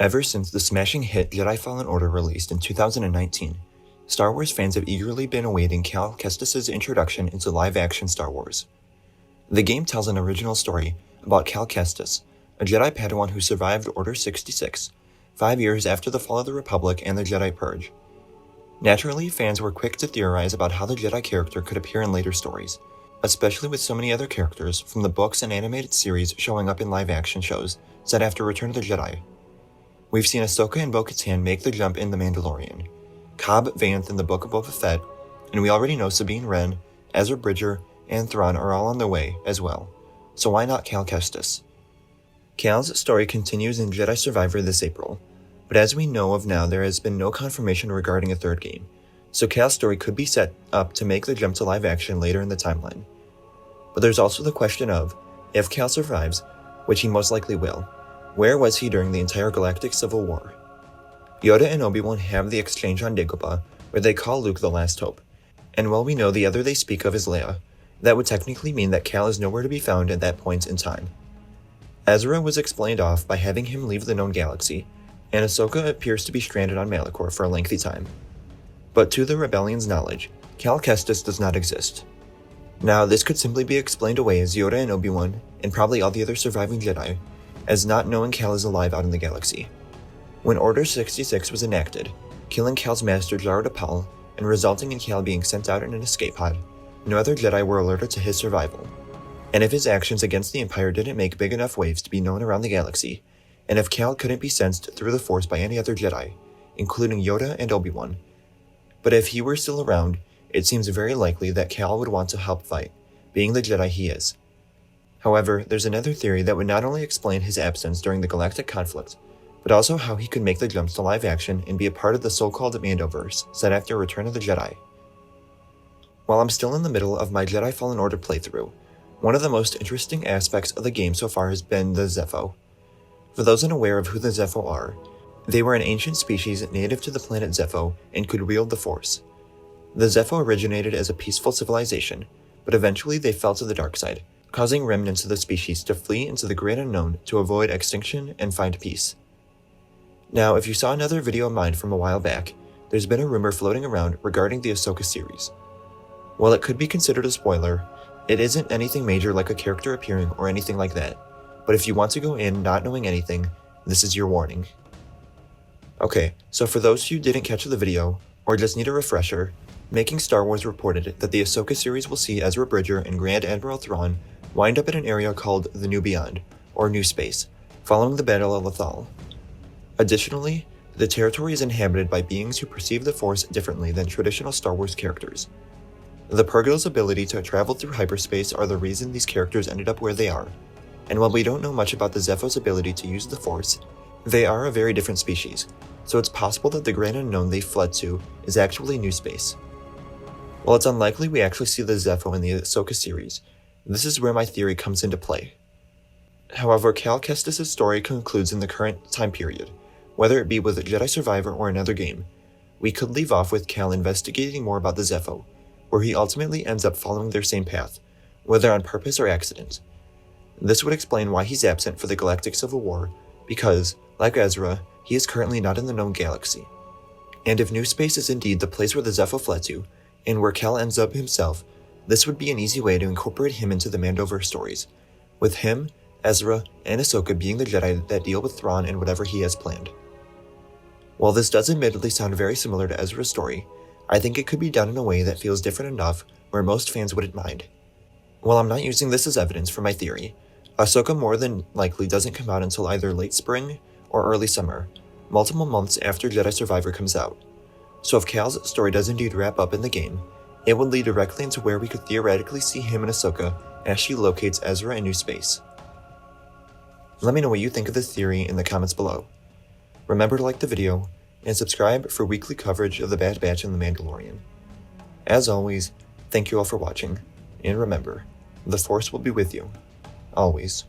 Ever since the smashing hit Jedi Fallen Order released in 2019, Star Wars fans have eagerly been awaiting Cal Kestis' introduction into live-action Star Wars. The game tells an original story about Cal Kestis, a Jedi Padawan who survived Order 66, 5 years after the fall of the Republic and the Jedi Purge. Naturally, fans were quick to theorize about how the Jedi character could appear in later stories, especially with so many other characters from the books and animated series showing up in live-action shows set after Return of the Jedi. We've seen Ahsoka and Bo-Katan make the jump in The Mandalorian, Cobb Vanth in the Book of Boba Fett, and we already know Sabine Wren, Ezra Bridger, and Thrawn are all on their way as well, so why not Cal Kestis? Cal's story continues in Jedi Survivor this April, but as we know of now there has been no confirmation regarding a third game, so Cal's story could be set up to make the jump to live action later in the timeline. But there's also the question of, if Cal survives, which he most likely will, where was he during the entire Galactic Civil War? Yoda and Obi-Wan have the exchange on Dagobah, where they call Luke the last hope, and while we know the other they speak of is Leia, that would technically mean that Cal is nowhere to be found at that point in time. Ezra was explained off by having him leave the known galaxy, and Ahsoka appears to be stranded on Malachor for a lengthy time. But to the Rebellion's knowledge, Cal Kestis does not exist. Now, this could simply be explained away as Yoda and Obi-Wan, and probably all the other surviving Jedi, as not knowing Cal is alive out in the galaxy. When Order 66 was enacted, killing Cal's master Jar Dapal and resulting in Cal being sent out in an escape pod, no other Jedi were alerted to his survival. And if his actions against the Empire didn't make big enough waves to be known around the galaxy, and if Cal couldn't be sensed through the Force by any other Jedi, including Yoda and Obi-Wan, but if he were still around, it seems very likely that Cal would want to help fight, being the Jedi he is. However, there's another theory that would not only explain his absence during the galactic conflict, but also how he could make the jump to live action and be a part of the so-called Mandoverse set after Return of the Jedi. While I'm still in the middle of my Jedi Fallen Order playthrough, one of the most interesting aspects of the game so far has been the Zeffo. For those unaware of who the Zeffo are, they were an ancient species native to the planet Zeffo and could wield the Force. The Zeffo originated as a peaceful civilization, but eventually they fell to the dark side, causing remnants of the species to flee into the great unknown to avoid extinction and find peace. Now, if you saw another video of mine from a while back, there's been a rumor floating around regarding the Ahsoka series. While it could be considered a spoiler, it isn't anything major like a character appearing or anything like that, but if you want to go in not knowing anything, this is your warning. Okay, so for those who didn't catch the video, or just need a refresher, Making Star Wars reported that the Ahsoka series will see Ezra Bridger and Grand Admiral Thrawn wind up in an area called the New Beyond, or New Space, following the Battle of Lothal. Additionally, the territory is inhabited by beings who perceive the Force differently than traditional Star Wars characters. The Purgil's ability to travel through hyperspace are the reason these characters ended up where they are, and while we don't know much about the Zepho's ability to use the Force, they are a very different species, so it's possible that the Great Unknown they fled to is actually New Space. While it's unlikely we actually see the Zeffo in the Ahsoka series, this is where my theory comes into play. However, Cal Kestis' story concludes in the current time period, whether it be with Jedi Survivor or another game. We could leave off with Cal investigating more about the Zeffo, where he ultimately ends up following their same path, whether on purpose or accident. This would explain why he's absent for the Galactic Civil War, because, like Ezra, he is currently not in the known galaxy. And if New Space is indeed the place where the Zeffo fled to, and where Cal ends up himself, this would be an easy way to incorporate him into the Mandoverse stories, with him, Ezra, and Ahsoka being the Jedi that deal with Thrawn and whatever he has planned. While this does admittedly sound very similar to Ezra's story, I think it could be done in a way that feels different enough where most fans wouldn't mind. While I'm not using this as evidence for my theory, Ahsoka more than likely doesn't come out until either late spring or early summer, multiple months after Jedi Survivor comes out. So if Cal's story does indeed wrap up in the game, it would lead directly into where we could theoretically see him and Ahsoka as she locates Ezra in New Space. Let me know what you think of this theory in the comments below. Remember to like the video, and subscribe for weekly coverage of the Bad Batch and the Mandalorian. As always, thank you all for watching, and remember, the Force will be with you, always.